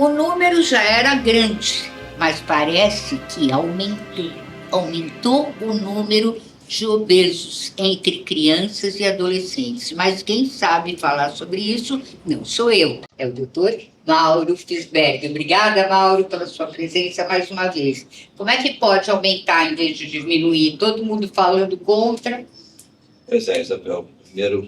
O número já era grande, mas parece que aumentou. Aumentou o número de obesos entre crianças e adolescentes. Mas quem sabe falar sobre isso não sou eu, é o doutor Mauro Fisberg. Obrigada, Mauro, pela sua presença mais uma vez. Como é que pode aumentar em vez de diminuir? Todo mundo falando contra. Pois é, Isabel. Primeiro,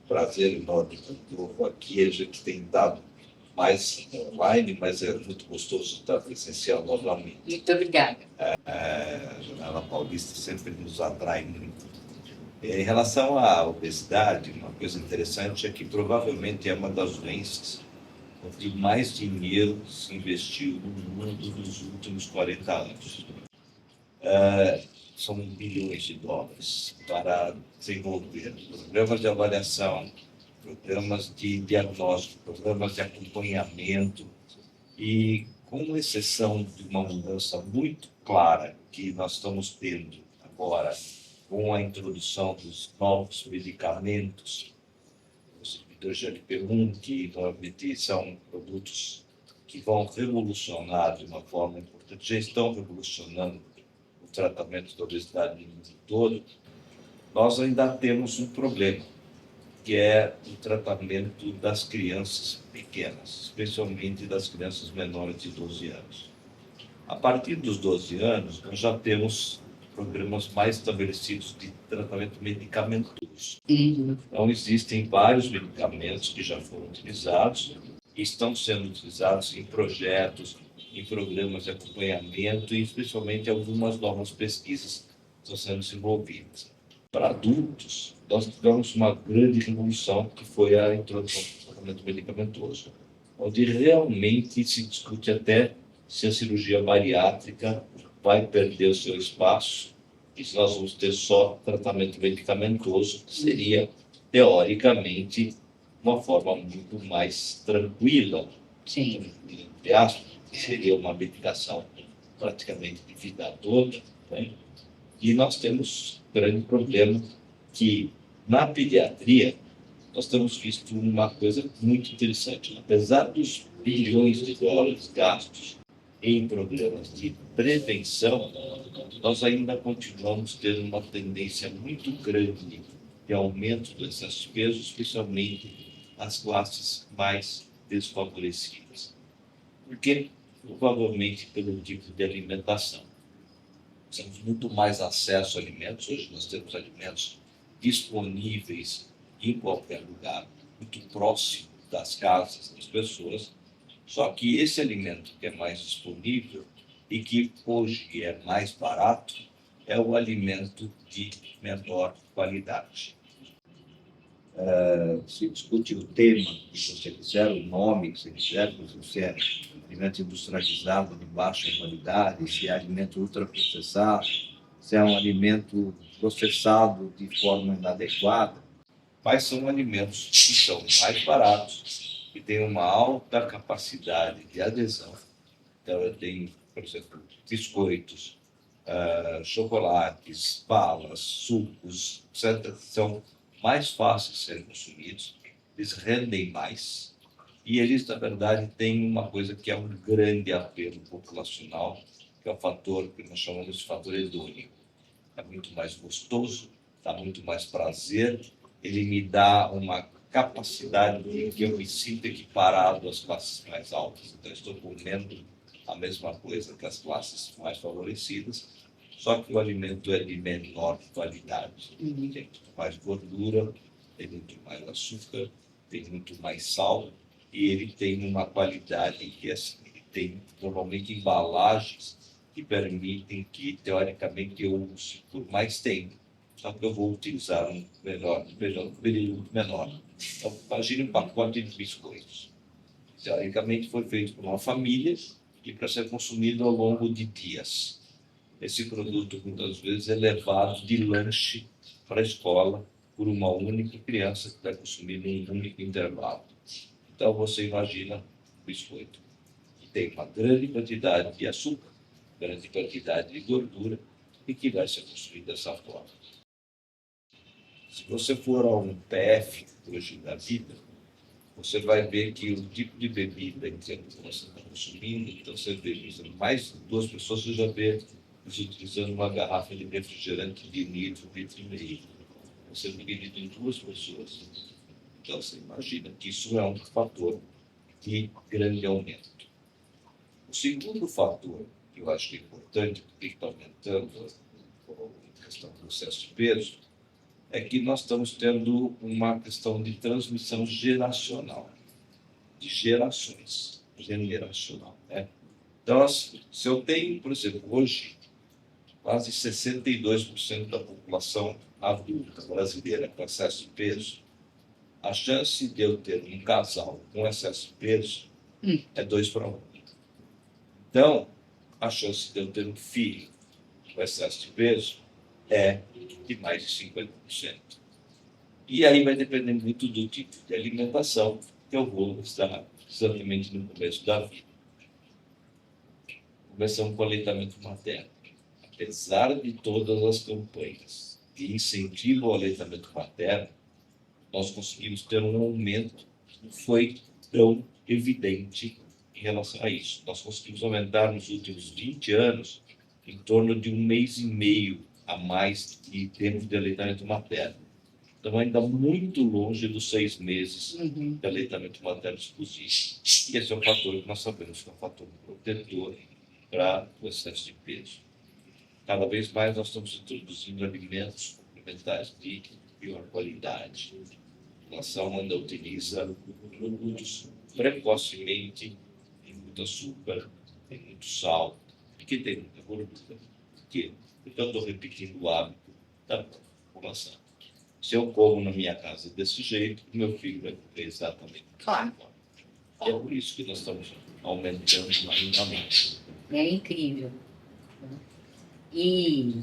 prazer enorme estou aqui. A gente tem dado mais online, mas é muito gostoso estar presencial novamente. Muito obrigada. A Janela Paulista sempre nos atrai muito. Em relação à obesidade, uma coisa interessante é que provavelmente é uma das doenças onde mais dinheiro se investiu no mundo nos últimos 40 anos. São bilhões de dólares para desenvolver programas de avaliação, programas de diagnóstico, programas de acompanhamento e, com exceção de uma mudança muito clara que nós estamos tendo agora com a introdução dos novos medicamentos, os inibidores de GLP-1, que normalmente são produtos que vão revolucionar de uma forma importante, já estão revolucionando o tratamento da obesidade no mundo todo. Nós ainda temos um problema, que é o tratamento das crianças pequenas, especialmente das crianças menores de 12 anos. A partir dos 12 anos, nós já temos programas mais estabelecidos de tratamento medicamentoso. Então, existem vários medicamentos que já foram utilizados e estão sendo utilizados em projetos, em programas de acompanhamento e, especialmente, algumas novas pesquisas estão sendo desenvolvidas. Para adultos, nós tivemos uma grande revolução, que foi a introdução do tratamento medicamentoso, onde realmente se discute até se a cirurgia bariátrica vai perder o seu espaço e se nós vamos ter só tratamento medicamentoso, que seria, teoricamente, uma forma muito mais tranquila. Sim. Entre aspas, que seria uma medicação praticamente de vida toda, né? E nós temos um grande problema que, na pediatria, nós temos visto uma coisa muito interessante. Apesar dos bilhões de dólares gastos em programas de prevenção, nós ainda continuamos tendo uma tendência muito grande de aumento do excesso de peso, especialmente nas classes mais desfavorecidas. Por quê? Provavelmente pelo tipo de alimentação. Temos muito mais acesso a alimentos. Hoje nós temos alimentos disponíveis em qualquer lugar, muito próximo das casas das pessoas. Só que esse alimento que é mais disponível e que hoje é mais barato é o alimento de menor qualidade. Se discute o tema, se você quiser, o nome, se quiser, se é alimento industrializado de baixa qualidade, se é alimento ultraprocessado, se é um alimento processado de forma inadequada, mas são alimentos que são mais baratos, que têm uma alta capacidade de adesão. Então, eu tenho, por exemplo, biscoitos, chocolates, balas, sucos, etc., são mais fáceis de serem consumidos, eles rendem mais, e eles, na verdade, têm uma coisa que é um grande apelo populacional, que é o fator que nós chamamos de fator hedônico. É muito mais gostoso, dá muito mais prazer, ele me dá uma capacidade de que eu me sinto equiparado às classes mais altas. Então, estou comendo a mesma coisa que as classes mais favorecidas, só que o alimento é de menor qualidade. Tem muito mais gordura, tem muito mais açúcar, tem muito mais sal, e ele tem uma qualidade que, assim, ele tem normalmente embalagens que permitem que, teoricamente, eu use por mais tempo. Só que eu vou utilizar um período menor. Então, imagine um pacote de biscoitos. Teoricamente, foi feito por uma família e para ser consumido ao longo de dias. Esse produto, muitas vezes, é levado de lanche para a escola por uma única criança que vai consumir num único intervalo. Então, você imagina o biscoito, que tem uma grande quantidade de açúcar, grande quantidade de gordura e que vai ser consumido dessa forma. Se você for a um PF hoje da vida, você vai ver que o tipo de bebida que você está consumindo, então você vê, por exemplo, mais de 2 pessoas, você já vê eles utilizando uma garrafa de refrigerante de litro e meio. Você divide em 2 pessoas. Então você imagina que isso é um fator de grande aumento. O segundo fator que eu acho que é importante, porque está aumentando a questão do excesso de peso, é que nós estamos tendo uma questão de transmissão geracional, de gerações, generacional, né? Então, se eu tenho, por exemplo, hoje, quase 62% da população adulta brasileira com excesso de peso, a chance de eu ter um casal com excesso de peso é 2 para 1. Então, a chance de eu ter um filho com excesso de peso é de mais de 50%. E aí vai depender muito do tipo de alimentação que eu vou estar exatamente no começo da vida. Começamos com o aleitamento materno. Apesar de todas as campanhas de incentivo ao aleitamento materno, nós conseguimos ter um aumento que não foi tão evidente em relação a isso. Nós conseguimos aumentar nos últimos 20 anos em torno de 1 mês e meio a mais de tempo de aleitamento materno. Estamos ainda muito longe dos 6 meses de aleitamento materno exclusivo. E esse é um fator que nós sabemos que é um fator protetor para o excesso de peso. Cada vez mais nós estamos introduzindo alimentos complementares de pior qualidade. A população ainda utiliza produtos precocemente, tem muito açúcar, tem muito sal, e que tem muita gordura. Porque eu estou repetindo o hábito da população. Se eu como na minha casa desse jeito, meu filho vai comer exatamente. Claro. E é por isso que nós estamos aumentando ainda mais. É incrível. E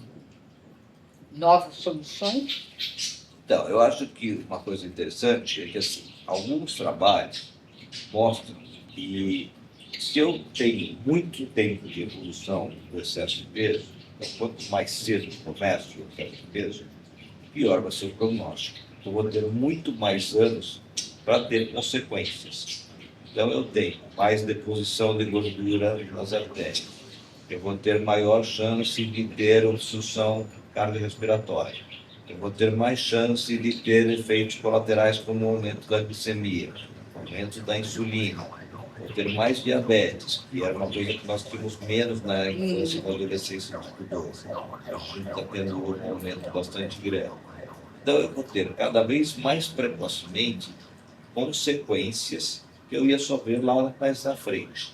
novas soluções? Então, eu acho que uma coisa interessante é que assim, alguns trabalhos mostram que se eu tenho muito tempo de evolução do excesso de peso, então, quanto mais cedo eu começo o excesso de peso, pior vai ser o prognóstico. Eu vou ter muito mais anos para ter consequências. Então, eu tenho mais deposição de gordura nas artérias. Eu vou ter maior chance de ter obstrução cardiorrespiratória. Eu vou ter mais chance de ter efeitos colaterais como o aumento da glicemia, aumento da insulina. Vou ter mais diabetes, que era uma coisa que nós tínhamos menos na infância e na adolescência do tipo 2. A gente está tendo um aumento bastante grande. Então, eu vou ter cada vez mais precocemente consequências que eu ia só ver lá mais na frente.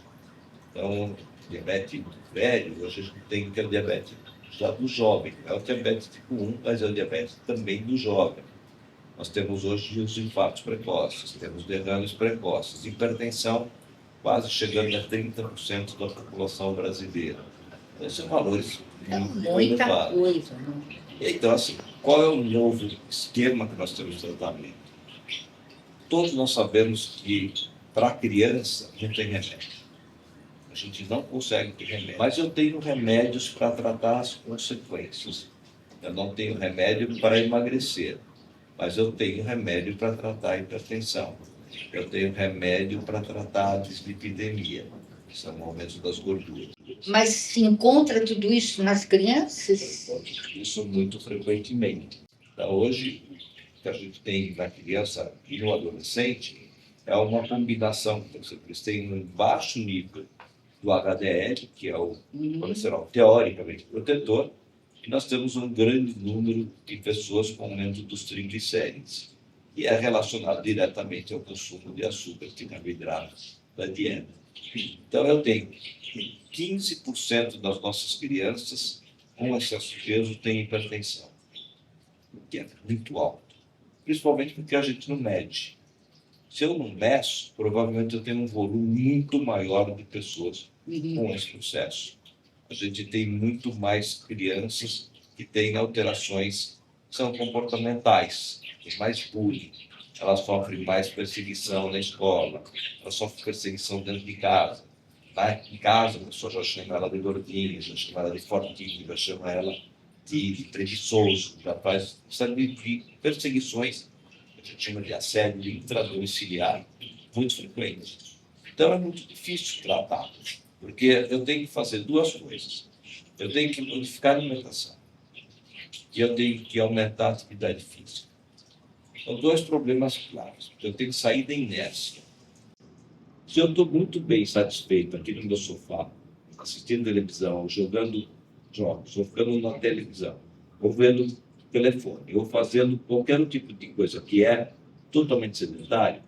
Então, diabetes velho, hoje a gente tem que é o diabetes já do jovem. É o diabetes tipo 1, mas é o diabetes também do jovem. Nós temos hoje os infartos precoces, temos derrames precoces, hipertensão quase chegando a 30% da população brasileira. Então, esses são valores muito Muita elevados. coisa, né? Então, assim, qual é o novo esquema que nós temos de tratamento? Todos nós sabemos que, para a criança, não tem remédio. A gente não consegue ter remédio. Mas eu tenho remédios para tratar as consequências. Eu não tenho remédio para emagrecer, mas eu tenho remédio para tratar a hipertensão. Eu tenho remédio para tratar a dislipidemia, que são aumentos das gorduras. Mas se encontra tudo isso nas crianças? Isso muito frequentemente. Então, hoje, o que a gente tem na criança e no adolescente é uma combinação. Por exemplo, eles têm um baixo nível do HDL, que é o colesterol teoricamente protetor, e nós temos um grande número de pessoas com aumento dos triglicérides, e é relacionado diretamente ao consumo de açúcar, de carboidratos da dieta. Então, eu tenho 15% das nossas crianças com excesso de peso têm hipertensão, que é muito alto, principalmente porque a gente não mede. Se eu não meço, provavelmente eu tenho um volume muito maior de pessoas com esse processo. A gente tem muito mais crianças que têm alterações que são comportamentais, tem mais bullying, elas sofrem mais perseguição na escola, elas sofrem perseguição dentro de casa. Em casa, a pessoa já chama ela de gordinha, já chama ela de fortinha, já chama ela de preguiçoso, já faz de perseguições a gente chama de assédio intradomiciliar, muito frequente. Então é muito difícil tratar, porque eu tenho que fazer duas coisas. Eu tenho que modificar a alimentação e eu tenho que aumentar a atividade física. São dois problemas claros. Eu tenho que sair da inércia. Se eu estou muito bem satisfeito aqui no meu sofá, assistindo televisão, jogando jogos, ou ficando na televisão, ou vendo telefone, ou fazendo qualquer tipo de coisa que é totalmente sedentário,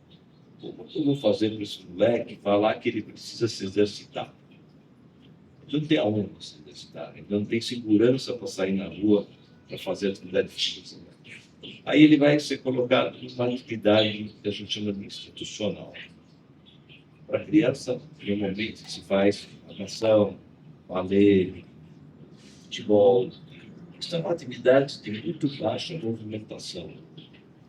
como eu vou fazer para esse moleque falar que ele precisa se exercitar? Ele não tem aonde se exercitar, ele não tem segurança para sair na rua, para fazer atividade física. Aí ele vai ser colocado numa atividade que a gente chama de institucional. Para a criança, normalmente se faz natação, balé, futebol. São atividades de muito baixa movimentação.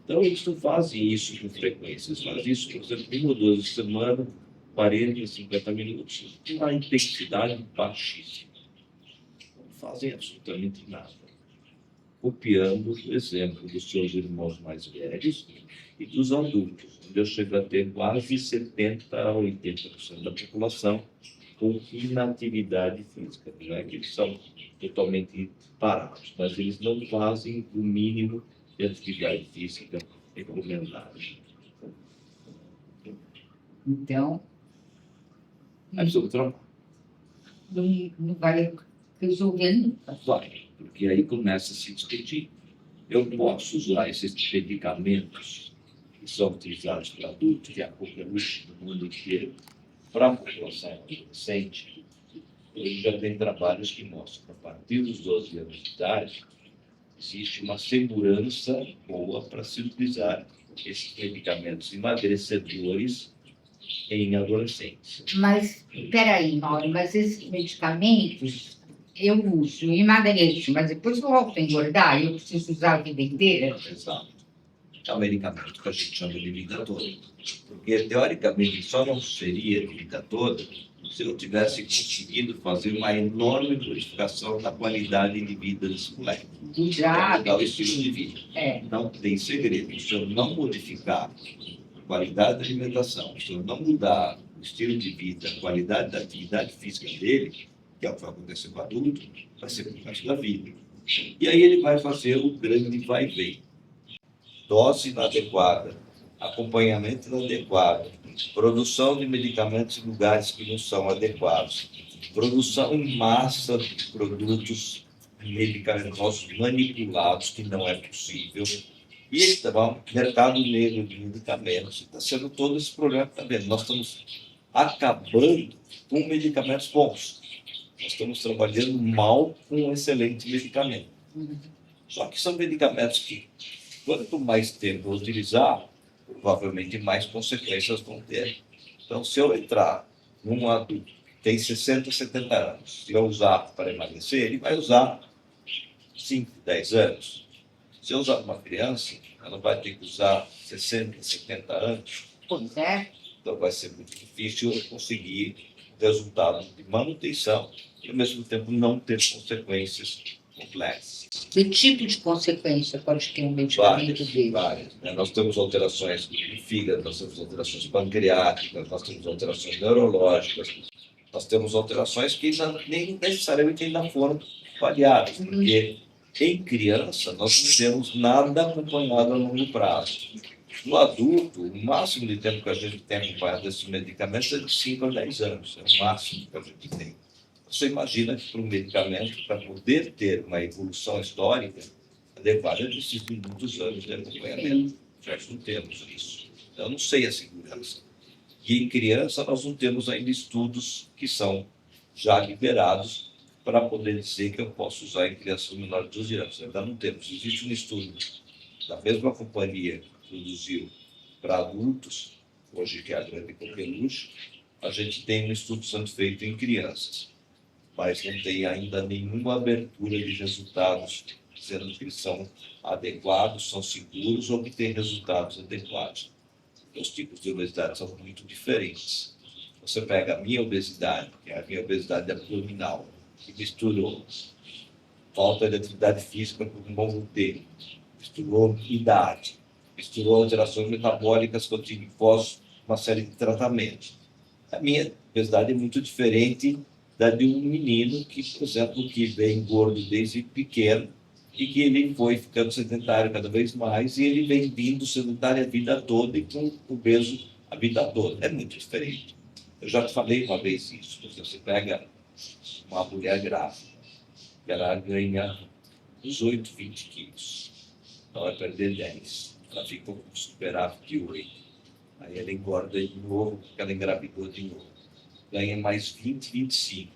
Então, eles não fazem isso com frequência. Eles fazem isso, por exemplo, 1 ou 2 vezes por semana, 40, 50 minutos, com uma intensidade baixíssima. Não fazem absolutamente nada. Copiando o exemplo dos seus irmãos mais velhos e dos adultos, onde eu chego a ter quase 70% a 80% da população com inatividade física. Não é que eles são totalmente parados, mas eles não fazem o mínimo de atividade física recomendada. Então, Absolutamente. não vai resolver nunca. Vai, porque aí começa a se discutir. Eu posso usar esses medicamentos que são utilizados para adultos, que é a coqueluche no mundo inteiro, para a população adolescente. Hoje já tem trabalhos que mostram que a partir dos 12 anos de idade existe uma segurança boa para se utilizar esses medicamentos emagrecedores em adolescentes. Mas, peraí, Mauro, mas esses medicamentos eu uso, eu emagreço, mas depois eu volto a engordar e eu preciso usar a vida inteira? Exato. É um medicamento que a gente chama de vida toda. Porque, teoricamente, só não seria de vida toda se eu tivesse conseguido fazer uma enorme modificação da qualidade de vida desse moleque. Já. Mudar o estilo de vida. Não tem segredo. Se eu não modificar a qualidade da alimentação, se eu não mudar o estilo de vida, a qualidade da atividade física dele, que é o que vai acontecer com o adulto, vai ser por parte da vida. E aí ele vai fazer o grande vai e vem. Dose inadequada, acompanhamento inadequado, produção de medicamentos em lugares que não são adequados, produção em massa de produtos medicamentosos manipulados, que não é possível, e então, mercado negro de medicamentos. Está sendo todo esse problema que está vendo. Nós estamos acabando com medicamentos bons. Nós estamos trabalhando mal com um excelente medicamento. Só que são medicamentos que, quanto mais tempo eu utilizar, provavelmente mais consequências vão ter. Então, se eu entrar num adulto que tem 60, 70 anos, se eu usar para emagrecer, ele vai usar 5, 10 anos. Se eu usar uma criança, ela vai ter que usar 60, 70 anos. Pois é. Então, vai ser muito difícil eu conseguir resultado de manutenção e, ao mesmo tempo, não ter consequências complexas. Que tipo de consequência pode ter um medicamento dele? Várias. Nós temos alterações no fígado, nós temos alterações pancreáticas, nós temos alterações neurológicas, nós temos alterações que nem necessariamente ainda foram avaliadas, porque em criança nós não temos nada acompanhado a longo prazo. No adulto, o máximo de tempo que a gente tem acompanhado esses medicamentos é de 5 a 10 anos, é o máximo que a gente tem. Você imagina que para um medicamento, para poder ter uma evolução histórica adequada, ele precisa de muitos anos de acompanhamento. Nós não temos isso. Então, eu não sei a segurança. E em criança, nós não temos ainda estudos que são já liberados para poder dizer que eu posso usar em crianças menores de 12 anos. Ainda não temos. Existe um estudo da mesma companhia que produziu para adultos, hoje que é a grande coqueluche, a gente tem um estudo sendo feito em crianças, mas não tem ainda nenhuma abertura de resultados dizendo que eles são adequados, são seguros ou que têm resultados adequados. Os tipos de obesidade são muito diferentes. Você pega a minha obesidade, que é a minha obesidade abdominal, que misturou falta de atividade física com um bom ter, misturou idade, misturou alterações metabólicas que eu tive pós uma série de tratamentos. A minha obesidade é muito diferente da de um menino que, por exemplo, que vem gordo desde pequeno e que ele foi ficando sedentário cada vez mais e ele vem vindo sedentário a vida toda e com obeso a vida toda. É muito diferente. Eu já te falei uma vez isso. Você pega uma mulher grávida, que ela ganha 18, 20 quilos. Então vai perder 10. Ela fica com superávit de 8. Aí ela engorda de novo, porque ela engravidou de novo. Ganha mais 20, 25.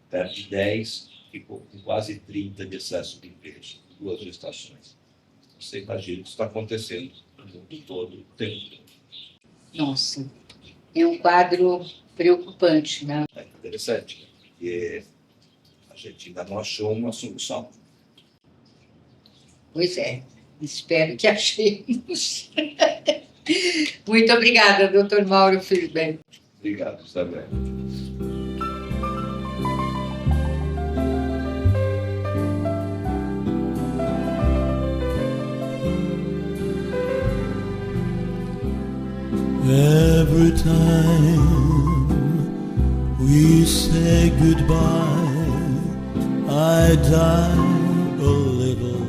Perde 10, ficou com quase 30 de excesso de peso. 2 gestações. Você imagina o que está acontecendo no mundo todo o tempo todo. Nossa, é um quadro preocupante, né? É interessante, né? Porque a gente ainda não achou uma solução. Pois é, espero que achemos. Muito obrigada, doutor Mauro Filben. Obrigado, Isabel. Every time we say goodbye, I die a little